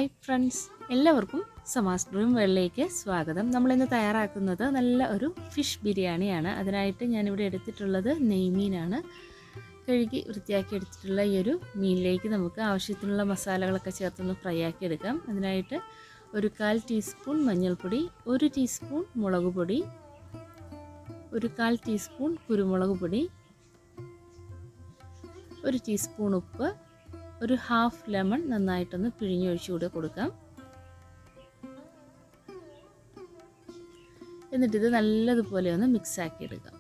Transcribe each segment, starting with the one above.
Hi friends, എല്ലാവർക്കും സമാസ് dream വേൾഡിലേക്ക് സ്വാഗതം. നമ്മളിന്ന് തയ്യാറാക്കുന്നത് നല്ല ഒരു ഫിഷ് ബിരിയാണിയാണ്. അതിനായിട്ട് ഞാനിവിടെ എടുത്തിട്ടുള്ളത് നെയ്മീനാണ്. കഴുകി വൃത്തിയാക്കി എടുത്തിട്ടുള്ള ഈ ഒരു മീനിലേക്ക് നമുക്ക് ആവശ്യത്തിനുള്ള മസാലകളൊക്കെ ചേർത്തൊന്ന് ഫ്രൈ ആക്കി എടുക്കാം. അതിനായിട്ട് ഒരു 1/4 ടീസ്പൂൺ മഞ്ഞൾപ്പൊടി, 1 ടീസ്പൂൺ മുളക് പൊടി, ഒരു 1/4 ടീസ്പൂൺ കുരുമുളക് പൊടി, 1 ടീസ്പൂൺ ഉപ്പ്, ഒരു ഹാഫ് ലെമൺ നന്നായിട്ടൊന്ന് പിഴിഞ്ഞൊഴിച്ചു കൂടെ കൊടുക്കാം. എന്നിട്ടിത് നല്ലതുപോലെ ഒന്ന് മിക്സ് ആക്കി എടുക്കാം.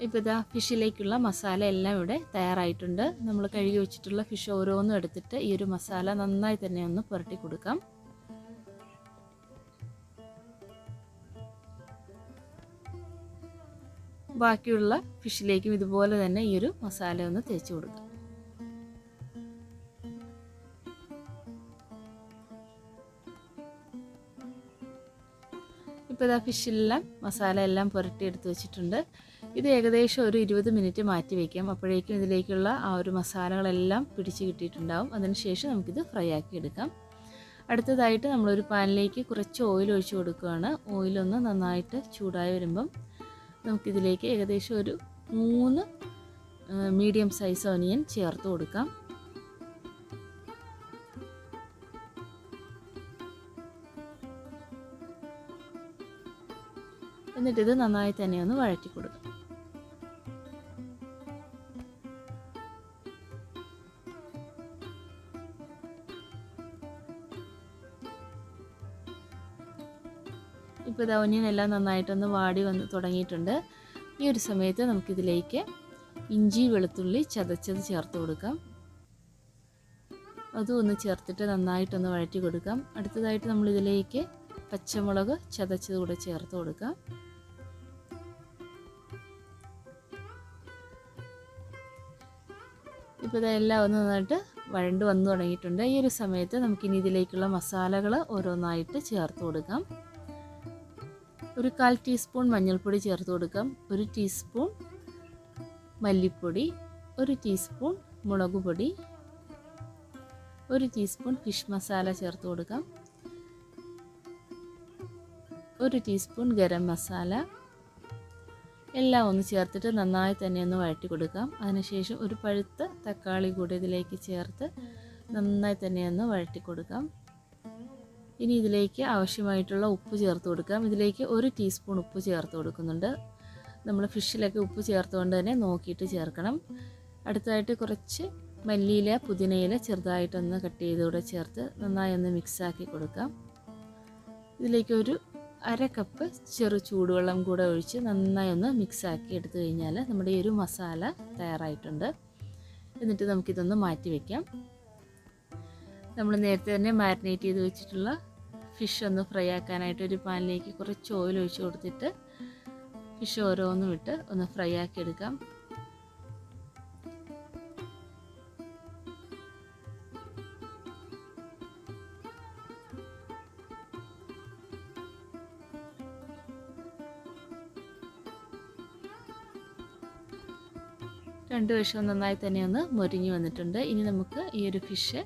ഇപ്പോൾ ഇതാ ഫിഷിലേക്കുള്ള മസാല എല്ലാം ഇവിടെ തയ്യാറായിട്ടുണ്ട്. നമ്മൾ കഴുകി വെച്ചിട്ടുള്ള ഫിഷ് ഓരോന്നും എടുത്തിട്ട് ഈ ഒരു മസാല നന്നായി തന്നെ ഒന്ന് പുരട്ടി കൊടുക്കാം. ബാക്കിയുള്ള ഫിഷിലേക്കും ഇതുപോലെ തന്നെ ഈ ഒരു മസാല ഒന്ന് തേച്ച് കൊടുക്കാം. ഇപ്പോൾ ഇതാ ഫിഷെല്ലാം മസാല എല്ലാം പുരട്ടി എടുത്ത് വെച്ചിട്ടുണ്ട്. ഇത് ഏകദേശം ഒരു 20 മിനിറ്റ് മാറ്റി വയ്ക്കാം. അപ്പോഴേക്കും ഇതിലേക്കുള്ള ആ ഒരു മസാലകളെല്ലാം പിടിച്ച് കിട്ടിയിട്ടുണ്ടാവും. അതിനുശേഷം നമുക്കിത് ഫ്രൈ ആക്കി എടുക്കാം. അടുത്തതായിട്ട് നമ്മളൊരു പാനിലേക്ക് കുറച്ച് ഓയിൽ ഒഴിച്ച് കൊടുക്കുകയാണ്. ഓയിലൊന്ന് നന്നായിട്ട് ചൂടായി വരുമ്പം നമുക്കിതിലേക്ക് ഏകദേശം ഒരു 3 മീഡിയം സൈസ് ഓനിയൻ ചേർത്ത് കൊടുക്കാം. എന്നിട്ടിത് നന്നായി തന്നെ ഒന്ന് വഴറ്റി കൊടുക്കാം. ഇപ്പോൾ ഇത് ഓനിയൻ എല്ലാം നന്നായിട്ടൊന്ന് വാടി വന്ന് തുടങ്ങിയിട്ടുണ്ട്. ഈ ഒരു സമയത്ത് നമുക്കിതിലേക്ക് ഇഞ്ചി വെളുത്തുള്ളി ചതച്ചത് ചേർത്ത് കൊടുക്കാം. അതും ഒന്ന് ചേർത്തിട്ട് നന്നായിട്ടൊന്ന് വഴറ്റി കൊടുക്കാം. അടുത്തതായിട്ട് നമ്മളിതിലേക്ക് പച്ചമുളക് ചതച്ചത് കൂടെ ചേർത്ത് കൊടുക്കാം. ഇപ്പോൾ ഇതെല്ലാം ഒന്ന് നന്നായിട്ട് വഴണ്ട് വന്നു തുടങ്ങിയിട്ടുണ്ട്. ഈ ഒരു സമയത്ത് നമുക്കിനി ഇതിലേക്കുള്ള മസാലകൾ ഓരോന്നായിട്ട് ചേർത്ത് കൊടുക്കാം. ഒരു 1/4 ടീസ്പൂൺ മഞ്ഞൾപ്പൊടി ചേർത്ത് കൊടുക്കാം, 1 ടീസ്പൂൺ മല്ലിപ്പൊടി, 1 ടീസ്പൂൺ മുളക് പൊടി, 1 ടീസ്പൂൺ ഫിഷ് മസാല ചേർത്ത് കൊടുക്കാം, 1 ടീസ്പൂൺ ഗരം മസാല. എല്ലാം ഒന്ന് ചേർത്തിട്ട് നന്നായി തന്നെ ഒന്ന് വഴറ്റി കൊടുക്കാം. അതിനുശേഷം ഒരു പഴുത്ത തക്കാളി കൂടി ഇതിലേക്ക് ചേർത്ത് നന്നായി തന്നെ ഒന്ന് വഴറ്റി കൊടുക്കാം. ഇനി ഇതിലേക്ക് ആവശ്യമായിട്ടുള്ള ഉപ്പ് ചേർത്ത് കൊടുക്കാം. ഇതിലേക്ക് 1 ടീസ്പൂൺ ഉപ്പ് ചേർത്ത് കൊടുക്കുന്നുണ്ട്. നമ്മൾ ഫിഷിലൊക്കെ ഉപ്പ് ചേർത്തുകൊണ്ട് തന്നെ നോക്കിയിട്ട് ചേർക്കണം. അടുത്തതായിട്ട് കുറച്ച് മല്ലിയില പുതിനയില ചെറുതായിട്ടൊന്ന് കട്ട് ചെയ്തുകൂടെ ചേർത്ത് നന്നായി ഒന്ന് മിക്സാക്കി കൊടുക്കാം. ഇതിലേക്ക് ഒരു 1/2 കപ്പ് ചെറു ചൂടുവെള്ളം കൂടെ ഒഴിച്ച് നന്നായി ഒന്ന് മിക്സാക്കി എടുത്തു കഴിഞ്ഞാൽ നമ്മുടെ ഈ ഒരു മസാല തയ്യാറായിട്ടുണ്ട്. എന്നിട്ട് നമുക്കിതൊന്ന് മാറ്റി വയ്ക്കാം. നമ്മൾ നേരത്തെ തന്നെ മാരിനേറ്റ് ചെയ്ത് വെച്ചിട്ടുള്ള ഫിഷ് ഒന്ന് ഫ്രൈ ആക്കാനായിട്ട് ഒരു പാനിലേക്ക് കുറച്ച് ഓയിൽ ഒഴിച്ച് കൊടുത്തിട്ട് ഫിഷ് ഓരോന്നും ഇട്ട് ഒന്ന് ഫ്രൈ ആക്കി എടുക്കാം. രണ്ട് വശവും നന്നായി തന്നെ ഒന്ന് മൊരിഞ്ഞ് വന്നിട്ടുണ്ട്. ഇനി നമുക്ക് ഈ ഒരു ഫിഷ്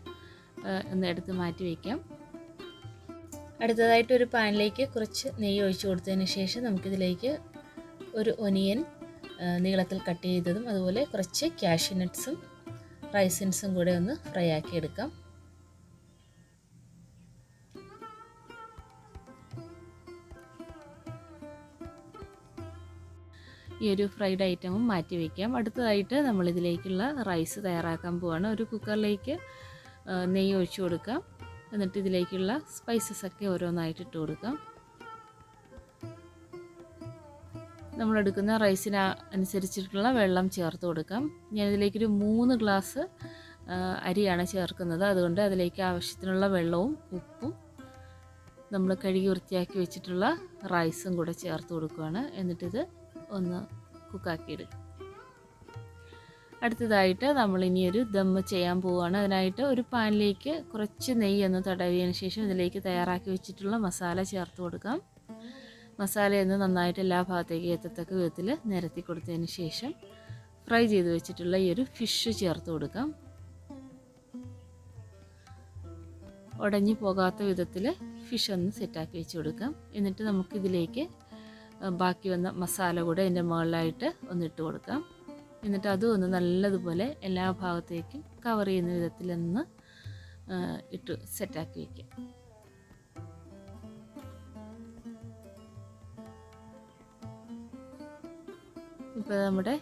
ഒന്ന് എടുത്ത് മാറ്റി വയ്ക്കാം. അടുത്തതായിട്ട് ഒരു പാനിലേക്ക് കുറച്ച് നെയ്യ് ഒഴിച്ച് കൊടുത്തതിന് ശേഷം നമുക്കിതിലേക്ക് ഒരു ഒനിയൻ നീളത്തിൽ കട്ട് ചെയ്തതും അതുപോലെ കുറച്ച് കാഷ്യൂ നട്ട്സും റൈസിൻസും കൂടെ ഒന്ന് ഫ്രൈ ആക്കി എടുക്കാം. ഈ ഒരു ഫ്രൈഡ് ഐറ്റമും മാറ്റി വയ്ക്കാം. അടുത്തതായിട്ട് നമ്മളിതിലേക്കുള്ള റൈസ് തയ്യാറാക്കാൻ പോവാണ്. ഒരു കുക്കറിലേക്ക് നെയ്യ് ഒഴിച്ച് കൊടുക്കാം. എന്നിട്ട് ഇതിലേക്കുള്ള സ്പൈസസ് ഒക്കെ ഓരോന്നായിട്ട് ഇട്ട് കൊടുക്കാം. നമ്മളെടുക്കുന്ന റൈസിന് അനുസരിച്ചിട്ടുള്ള വെള്ളം ചേർത്ത് കൊടുക്കാം. ഞാനിതിലേക്കൊരു 3 ഗ്ലാസ് അരിയാണ് ചേർക്കുന്നത്. അതുകൊണ്ട് അതിലേക്ക് ആവശ്യത്തിനുള്ള വെള്ളവും ഉപ്പും നമ്മൾ കഴുകി വൃത്തിയാക്കി വെച്ചിട്ടുള്ള റൈസും കൂടെ ചേർത്ത് കൊടുക്കുകയാണ്. എന്നിട്ടിത് ഒന്ന് കുക്കാക്കി എടുക്കും. അടുത്തതായിട്ട് നമ്മളിനിയൊരു ദമ്മ് ചെയ്യാൻ പോവുകയാണ്. അതിനായിട്ട് ഒരു പാനിലേക്ക് കുറച്ച് നെയ്യൊന്ന് തടവിയതിന് ശേഷം ഇതിലേക്ക് തയ്യാറാക്കി വെച്ചിട്ടുള്ള മസാല ചേർത്ത് കൊടുക്കാം. മസാലയൊന്ന് നന്നായിട്ട് എല്ലാ ഭാഗത്തേക്ക് എത്തത്തക്ക വിധത്തിൽ നിരത്തി കൊടുത്തതിന് ശേഷം ഫ്രൈ ചെയ്ത് വെച്ചിട്ടുള്ള ഈ ഒരു ഫിഷ് ചേർത്ത് കൊടുക്കാം. ഉടഞ്ഞു പോകാത്ത വിധത്തിൽ ഫിഷ് ഒന്ന് സെറ്റാക്കി വെച്ച് കൊടുക്കാം. എന്നിട്ട് നമുക്കിതിലേക്ക് ബാക്കി വന്ന മസാല കൂടെ അതിൻ്റെ മുകളിലായിട്ട് ഒന്നിട്ട് കൊടുക്കാം. എന്നിട്ട് അതും ഒന്ന് നല്ലതുപോലെ എല്ലാ ഭാഗത്തേക്കും കവർ ചെയ്യുന്ന വിധത്തിലൊന്ന് ഇട്ട് സെറ്റാക്കി വയ്ക്കാം. ഇപ്പോൾ നമ്മുടെ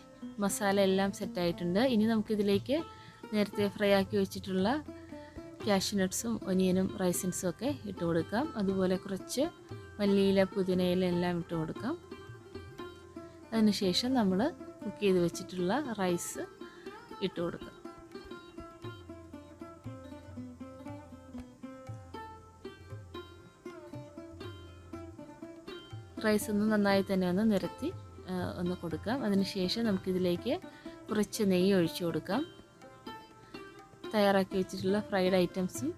മസാല എല്ലാം സെറ്റായിട്ടുണ്ട്. ഇനി നമുക്കിതിലേക്ക് നേരത്തെ ഫ്രൈ ആക്കി വെച്ചിട്ടുള്ള കാഷ്യൂ നട്ട്സും ഒനിയനും റൈസിൻസും ഒക്കെ ഇട്ട് കൊടുക്കാം. അതുപോലെ കുറച്ച് മല്ലിയില പുതിനയില എല്ലാം ഇട്ട് കൊടുക്കാം. അതിനുശേഷം നമ്മൾ കുക്ക് ചെയ്ത് വെച്ചിട്ടുള്ള റൈസ് ഇട്ട് കൊടുക്കാം. റൈസ് ഒന്ന് നന്നായി തന്നെ ഒന്ന് നിരത്തി ഒന്ന് കൊടുക്കാം. അതിനുശേഷം നമുക്കിതിലേക്ക് കുറച്ച് നെയ്യ് ഒഴിച്ചു കൊടുക്കാം. തയ്യാറാക്കി വെച്ചിട്ടുള്ള ഫ്രൈഡ് ഐറ്റംസും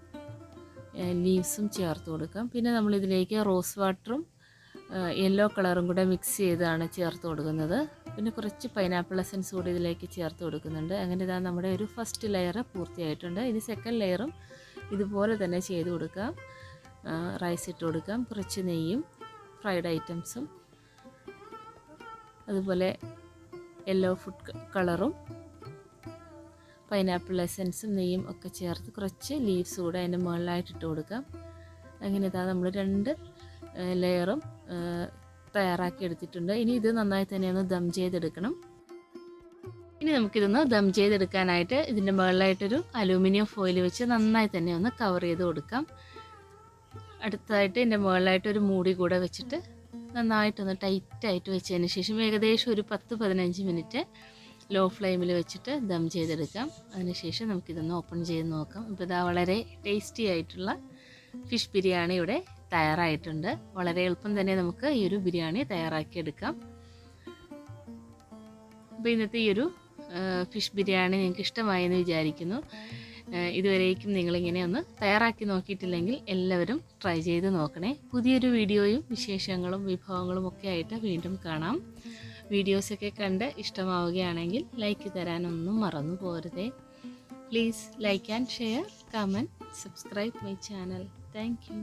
ലീവ്സും ചേർത്ത് കൊടുക്കാം. പിന്നെ നമ്മളിതിലേക്ക് റോസ് വാട്ടറും യെല്ലോ കളറും കൂടെ മിക്സ് ചെയ്താണ് ചേർത്ത് കൊടുക്കുന്നത്. പിന്നെ കുറച്ച് പൈനാപ്പിൾ എസൻസ് കൂടി ഇതിലേക്ക് ചേർത്ത് കൊടുക്കുന്നുണ്ട്. അങ്ങനെ ഇതാ നമ്മുടെ ഒരു ഫസ്റ്റ് ലെയർ പൂർത്തിയായിട്ടുണ്ട്. ഇനി സെക്കൻഡ് ലെയറും ഇതുപോലെ തന്നെ ചെയ്ത് കൊടുക്കാം. റൈസ് ഇട്ട് കൊടുക്കാം. കുറച്ച് നെയ്യും ഫ്രൈഡ് ഐറ്റംസും അതുപോലെ യെല്ലോ ഫുഡ് കളറും പൈനാപ്പിൾ എസൻസും നെയ്യും ഒക്കെ ചേർത്ത് കുറച്ച് ലീവ്സ് കൂടെ അതിൻ്റെ മുകളിലായിട്ട് ഇട്ട് കൊടുക്കാം. അങ്ങനെ ഇതാ നമ്മൾ 2 ലെയറും തയ്യാറാക്കി എടുത്തിട്ടുണ്ട്. ഇനി ഇത് നന്നായി തന്നെ ഒന്ന് ദം ചെയ്തെടുക്കണം. ഇനി നമുക്കിതൊന്ന് ദം ചെയ്തെടുക്കാനായിട്ട് ഇതിൻ്റെ മുകളിലായിട്ടൊരു അലൂമിനിയം ഫോയിൽ വെച്ച് നന്നായി തന്നെ ഒന്ന് കവർ ചെയ്ത് കൊടുക്കാം. അടുത്തതായിട്ട് ഇതിൻ്റെ മുകളിലായിട്ടൊരു മൂടി കൂടെ വെച്ചിട്ട് നന്നായിട്ടൊന്ന് ടൈറ്റായിട്ട് വെച്ചതിന് ശേഷം ഏകദേശം ഒരു 10-15 മിനിറ്റ് ലോ ഫ്ലെയിമിൽ വെച്ചിട്ട് ദം ചെയ്തെടുക്കാം. അതിനുശേഷം നമുക്കിതൊന്ന് ഓപ്പൺ ചെയ്ത് നോക്കാം. ഇപ്പോൾ ഇതാ വളരെ ടേസ്റ്റി ആയിട്ടുള്ള ഫിഷ് ബിരിയാണി ഇവിടെ തയ്യാറായിട്ടുണ്ട്. വളരെ എളുപ്പം തന്നെ നമുക്ക് ഈ ഒരു ബിരിയാണി തയ്യാറാക്കിയെടുക്കാം. അപ്പോൾ ഇന്നത്തെ ഈ ഒരു ഫിഷ് ബിരിയാണി നിങ്ങൾക്ക് ഇഷ്ടമായെന്ന് വിചാരിക്കുന്നു. ഇതുവരേക്കും നിങ്ങളിങ്ങനെ ഒന്ന് തയ്യാറാക്കി നോക്കിയിട്ടില്ലെങ്കിൽ എല്ലാവരും ട്രൈ ചെയ്ത് നോക്കണേ. പുതിയൊരു വീഡിയോയും വിശേഷങ്ങളും വിഭവങ്ങളും ഒക്കെ ആയിട്ട് വീണ്ടും കാണാം. വീഡിയോസൊക്കെ കണ്ട് ഇഷ്ടമാവുകയാണെങ്കിൽ ലൈക്ക് തരാനൊന്നും മറന്നു പോരുതേ. Please like and share, comment, subscribe my channel. Thank U.